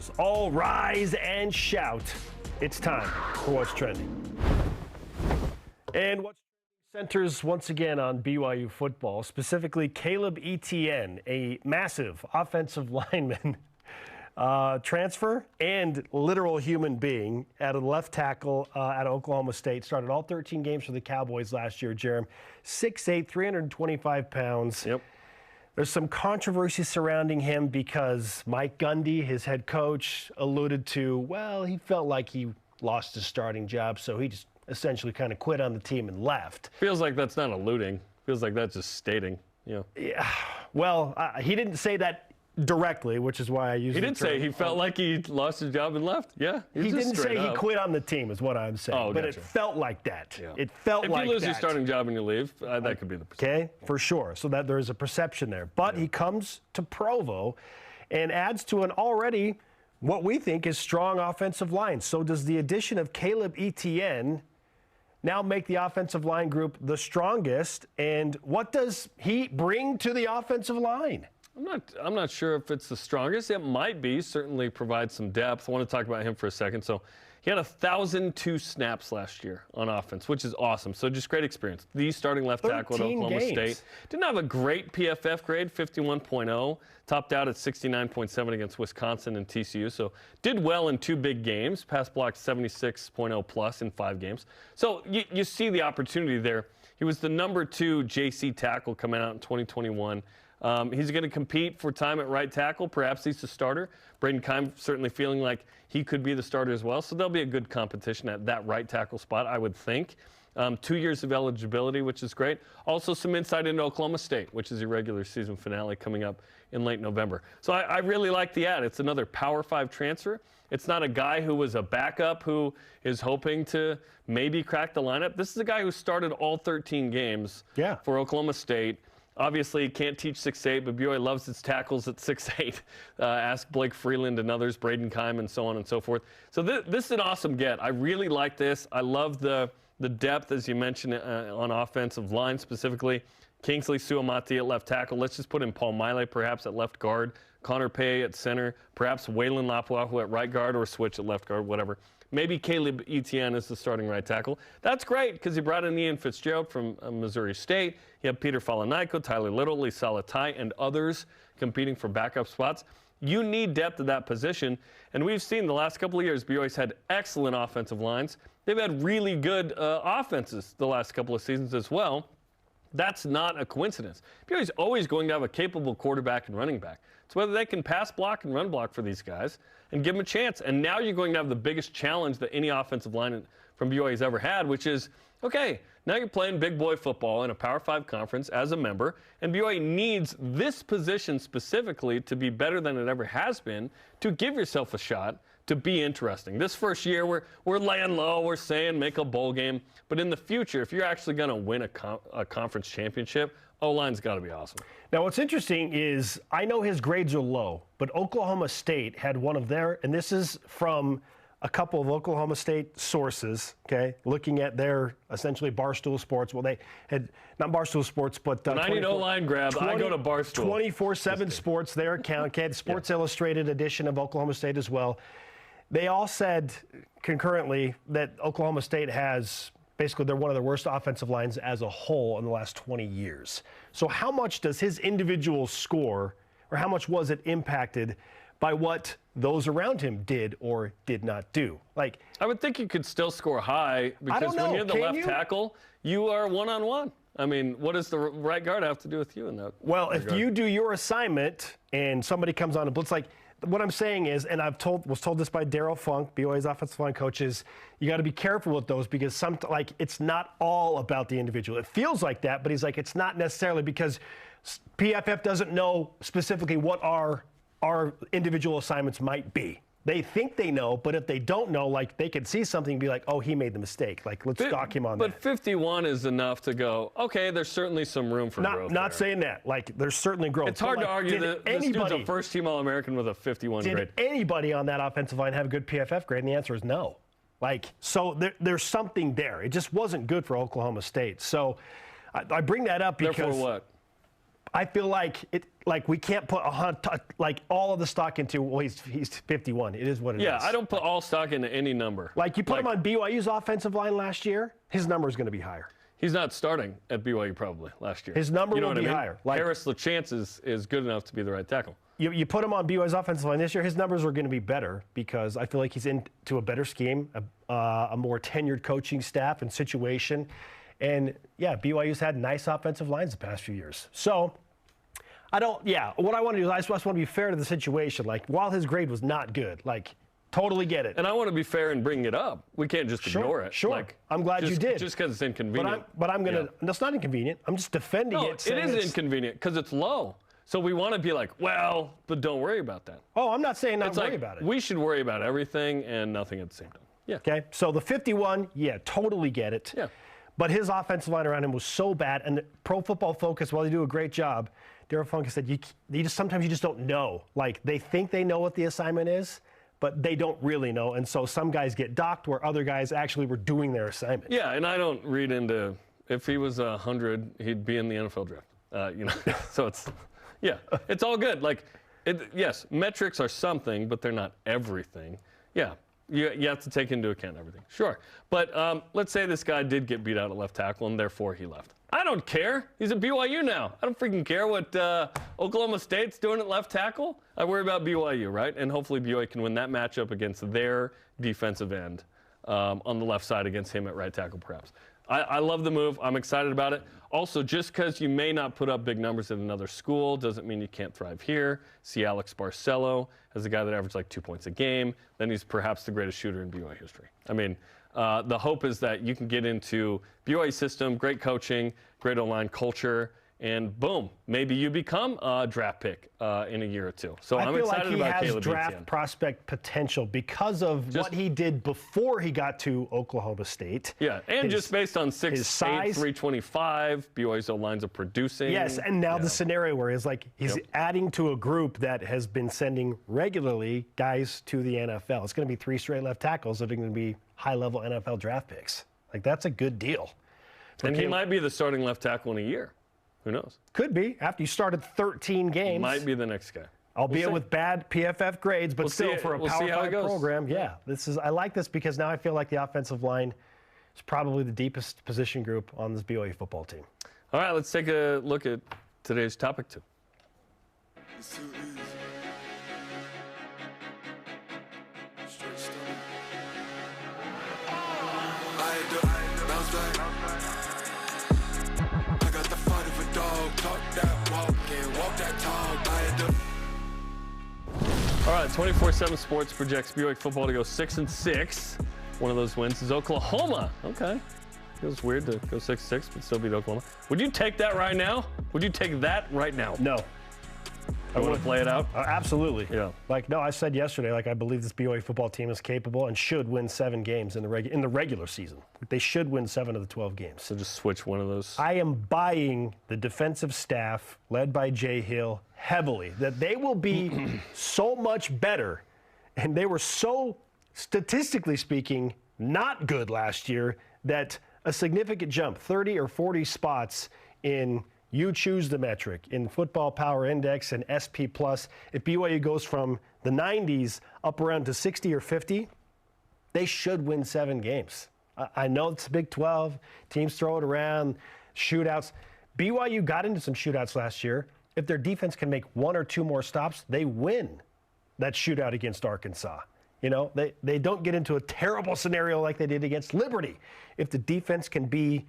Warriors, all rise and shout. It's time for What's Trending. And What's Trending centers once again on BYU football, specifically Caleb Etienne, a massive offensive lineman, transfer and literal human being at a left tackle at Oklahoma State. Started all 13 games for the Cowboys last year, Jarom. 6'8", 325 pounds. Yep. There's some controversy surrounding him because Mike Gundy, his head coach, alluded to, well, he felt like he lost his starting job, so he just essentially kind of quit on the team and left. Feels like that's not alluding. Feels like that's just stating. Yeah. Well, he didn't say that directly, which is why I use. He did say he felt like he lost his job and left. Yeah. He didn't say he quit on the team, is what I'm saying. Oh, but gotcha. It felt like that. Yeah. It felt like that. If you lose your starting job and you leave, that could be the perception. Okay, for sure. So that there is a perception there. But he comes to Provo and adds to an already what we think is strong offensive line. So does the addition of Caleb Etienne now make the offensive line group the strongest? And what does he bring to the offensive line? I'm not sure if it's the strongest. It might be. Certainly provides some depth. I want to talk about him for a second. So he had 1,002 snaps last year on offense, which is awesome. So just great experience. The starting left tackle at Oklahoma State. Didn't have a great PFF grade, 51.0. Topped out at 69.7 against Wisconsin and TCU. So did well in 2 big games. Pass blocked 76.0 plus in 5 games. So you see the opportunity there. He was the number 2 JC tackle coming out in 2021. He's going to compete for time at right tackle. Perhaps he's the starter. Braden Keim certainly feeling like he could be the starter as well. So there'll be a good competition at that right tackle spot, I would think. 2 years of eligibility, which is great. Also some insight into Oklahoma State, which is your regular season finale coming up in late November. So I really like the ad. It's another Power 5 transfer. It's not a guy who was a backup who is hoping to maybe crack the lineup. This is a guy who started all 13 games for Oklahoma State. Obviously, can't teach 6'8", but BYU loves its tackles at 6'8". Ask Blake Freeland and others, Braden Keim, and so on and so forth. So this is an awesome get. I really like this. I love the depth, as you mentioned, on offensive line specifically. Kingsley Suamati at left tackle. Let's just put in Paul Maile perhaps at left guard. Connor Pay at center. Perhaps Waylon Lapuahu at right guard or switch at left guard, whatever. Maybe Caleb Etienne is the starting right tackle. That's great because he brought in Ian Fitzgerald from Missouri State. You have Peter Falanaiko, Tyler Little, Lee Salatai, and others competing for backup spots. You need depth at that position. And we've seen the last couple of years, BYU's had excellent offensive lines. They've had really good offenses the last couple of seasons as well. That's not a coincidence. BYU's always going to have a capable quarterback and running back. It's whether they can pass block and run block for these guys and give them a chance. And now you're going to have the biggest challenge that any offensive line from BYU has ever had, which is, okay, now you're playing big boy football in a Power 5 conference as a member, and BYU needs this position specifically to be better than it ever has been to give yourself a shot to be interesting. This first year, we're laying low. We're saying make a bowl game. But in the future, if you're actually going to win a conference championship, O-line's got to be awesome. Now, what's interesting is I know his grades are low, but Oklahoma State had one of their, and this is from a couple of Oklahoma State sources, okay, looking at their essentially Barstool Sports. Well, they had, not Barstool Sports, but 90 O-line grab, I go to Barstool. 24/7 Sports, their account, okay, the Sports Illustrated edition of Oklahoma State as well. They all said concurrently that Oklahoma State has, basically, they're one of the worst offensive lines as a whole in the last 20 years. So how much does his individual score, or how much was it impacted by what those around him did or did not do? Like, I would think you could still score high because when you're the left tackle, you are one-on-one. I mean, what does the right guard have to do with you in that? Well, if you do your assignment and somebody comes on a blitz, like, what I'm saying is, and was told this by Daryl Funk, BYU's offensive line coach, is you got to be careful with those because it's not all about the individual. It feels like that, but he's like, it's not necessarily because PFF doesn't know specifically what our individual assignments might be. They think they know, but if they don't know, like, they could see something and be like, oh, he made the mistake. Like, let's dock him on that. But 51 is enough to go, okay, there's certainly some room for growth. Not saying that. Like, there's certainly growth. It's hard to argue that this dude's a first-team All-American with a 51 grade. Did anybody on that offensive line have a good PFF grade? And the answer is no. Like, so there's something there. It just wasn't good for Oklahoma State. So I bring that up because. Therefore what? I feel like we can't put all of the stock into, well, he's 51. It is what it is. Yeah, I don't put all stock into any number. Like you put him on BYU's offensive line last year, his number is going to be higher. He's not starting at BYU probably last year. His number will be higher. Like, Harris LaChance is good enough to be the right tackle. You put him on BYU's offensive line this year, his numbers are going to be better because I feel like he's into a better scheme, a more tenured coaching staff and situation. And, yeah, BYU's had nice offensive lines the past few years. So, what I want to do is I just want to be fair to the situation. Like, while his grade was not good, like, totally get it. And I want to be fair and bring it up. We can't just ignore it. Sure, like, I'm glad you did. Just because it's inconvenient. But I'm going to that's not inconvenient. I'm just defending it. No, it is inconvenient because it's low. So we want to be like, well, but don't worry about that. Oh, I'm not saying not worry about it. We should worry about everything and nothing at the same time. Yeah. Okay, so the 51, totally get it. Yeah. But his offensive line around him was so bad, and the Pro Football Focus, while they do a great job, Jarom Funk said sometimes you just don't know. Like, they think they know what the assignment is, but they don't really know. And so some guys get docked where other guys actually were doing their assignment. Yeah, and I don't read into, if he was 100, he'd be in the NFL draft. So it's all good. Like, yes, metrics are something, but they're not everything. Yeah. You have to take into account everything. Sure. But let's say this guy did get beat out at left tackle, and therefore he left. I don't care. He's at BYU now. I don't freaking care what Oklahoma State's doing at left tackle. I worry about BYU, right? And hopefully BYU can win that matchup against their defensive end on the left side against him at right tackle, perhaps. I love the move. I'm excited about it. Also, just because you may not put up big numbers at another school doesn't mean you can't thrive here. See Alex Barcelo as a guy that averaged like 2 points a game. Then he's perhaps the greatest shooter in BYU history. I mean, the hope is that you can get into BYU system, great coaching, great O-line culture, and boom, maybe you become a draft pick in a year or two. So I'm excited about Caleb Etienne. I feel like he has draft prospect potential because of what he did before he got to Oklahoma State. Yeah, and just based on 6'8", 325, BYU's O-lines are producing. Yes, and now the scenario where he's adding to a group that has been sending regularly guys to the NFL. It's going to be 3 straight left tackles that are going to be high-level NFL draft picks. Like, that's a good deal. And he might be the starting left tackle in a year. Who knows? Could be. After you started 13 games. Might be the next guy. Albeit with bad PFF grades, but still for a Power 5 program. Yeah. I like this because now I feel like the offensive line is probably the deepest position group on this BYU football team. All right, let's take a look at today's topic 2. All right, 24/7 Sports projects BYU football to go 6-6. One of those wins is Oklahoma. Okay. Feels weird to go 6-6 but still beat Oklahoma. Would you take that right now? Would you take that right now? No. I want to play it out? Absolutely. Yeah. I said yesterday, I believe this BYU football team is capable and should win 7 games in the regular season. They should win 7 of the 12 games. So just switch one of those. I am buying the defensive staff, led by Jay Hill, heavily, that they will be so much better. And they were so, statistically speaking, not good last year that a significant jump, 30 or 40 spots in you choose the metric in Football Power Index and SP+. If BYU goes from the 90s up around to 60 or 50, they should win 7 games. I know it's Big 12. Teams throw it around, shootouts. BYU got into some shootouts last year. If their defense can make 1 or 2 more stops, they win that shootout against Arkansas. They don't get into a terrible scenario like they did against Liberty. If the defense can be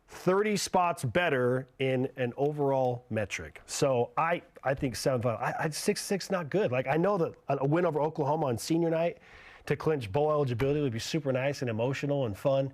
30 spots better in an overall metric. So I think 7-5. 6-6 not good. I know that a win over Oklahoma on senior night to clinch bowl eligibility would be super nice and emotional and fun.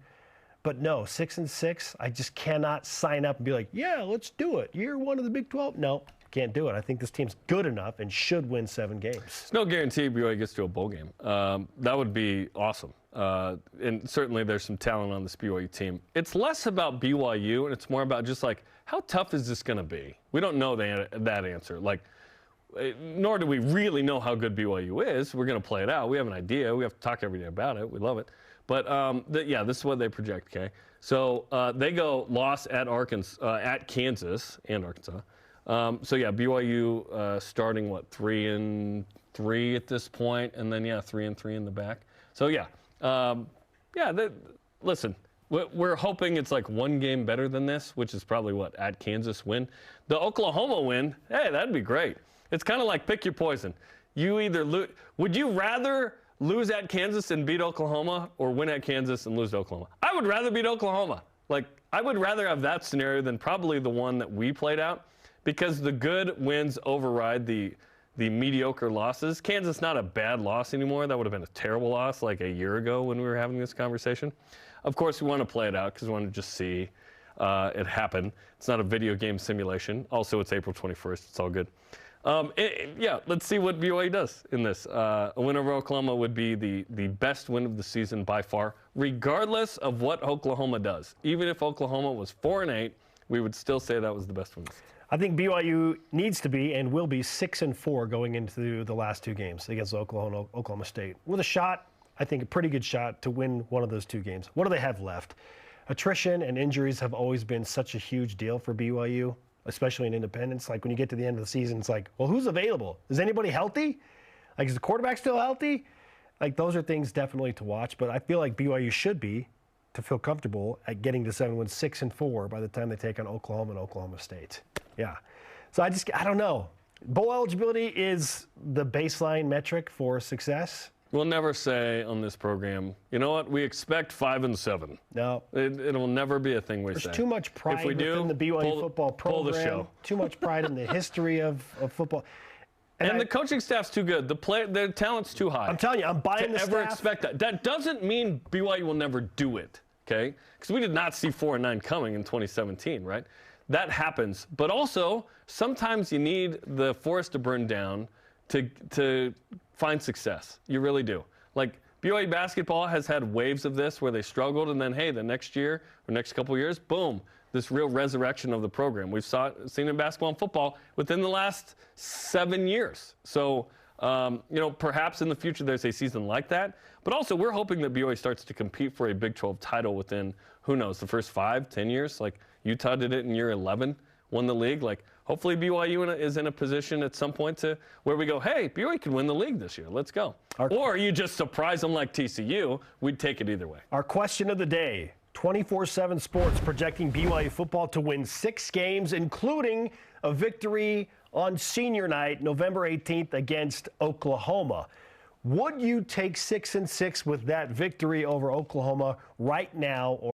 But no, 6-6, I just cannot sign up and be like, yeah, let's do it. Year 1 of the Big 12. No, can't do it. I think this team's good enough and should win 7 games. There's no guarantee BYU gets to a bowl game. That would be awesome. And certainly there's some talent on this BYU team. It's less about BYU and it's more about just how tough is this going to be? We don't know that answer. Nor do we really know how good BYU is. We're going to play it out. We have an idea. We have to talk every day about it. We love it. But this is what they project. Okay, so they go loss at Kansas and Arkansas. So yeah, BYU starting what 3-3 at this point, and then 3-3 in the back. So listen, we're hoping it's like one game better than this, which is probably what at Kansas win. The Oklahoma win, hey, that'd be great. It's kind of like pick your poison. You either would you rather lose at Kansas and beat Oklahoma, or win at Kansas and lose to Oklahoma? I would rather beat Oklahoma. Like, I would rather have that scenario than probably the one that we played out, because the good wins override the mediocre losses. Kansas, not a bad loss anymore. That would have been a terrible loss like a year ago when we were having this conversation. Of course, we want to play it out because we want to just see it happen. It's not a video game simulation. Also, it's April 21st. It's all good. Let's see what BYU does in this. A win over Oklahoma would be the best win of the season by far, regardless of what Oklahoma does. Even if Oklahoma was 4-8, we would still say that was the best win. I think BYU needs to be and will be 6-4 going into the last two games against Oklahoma State, with a shot, I think a pretty good shot to win one of those two games. What do they have left? Attrition and injuries have always been such a huge deal for BYU, especially in Independence. Like, when you get to the end of the season, it's like, well, who's available? Is anybody healthy? Like, is the quarterback still healthy? Like, those are things definitely to watch. But I feel like BYU should be, to feel comfortable at getting to 7 wins, 6-4 by the time they take on Oklahoma and Oklahoma State. Yeah. So I don't know. Bowl eligibility is the baseline metric for success. We'll never say on this program, you know what, we expect 5-7. No. It'll never be a thing we say. There's too much pride within the BYU football program. Pull the show. Too much pride in the history of football. And the coaching staff's too good. Their talent's too high. I'm telling you, I'm buying the staff. Ever expect that. That doesn't mean BYU will never do it, okay? Because we did not see 4-9 coming in 2017, right? That happens. But also, sometimes you need the forest to burn down to find success. You really do. Like, BYU basketball has had waves of this where they struggled, and then, hey, the next year or next couple years, boom, this real resurrection of the program. We've seen it in basketball and football within the last 7 years. So, perhaps in the future there's a season like that. But also, we're hoping that BYU starts to compete for a Big 12 title within, who knows, the first 5-10 years. Like, Utah did it in year 11, won the league. Like, hopefully BYU is in a position at some point to where we go, hey, BYU can win the league this year. Let's go. Or you just surprise them like TCU. We'd take it either way. Our question of the day, 24/7 Sports projecting BYU football to win 6 games, including a victory on senior night, November 18th against Oklahoma. Would you take 6-6 with that victory over Oklahoma right now?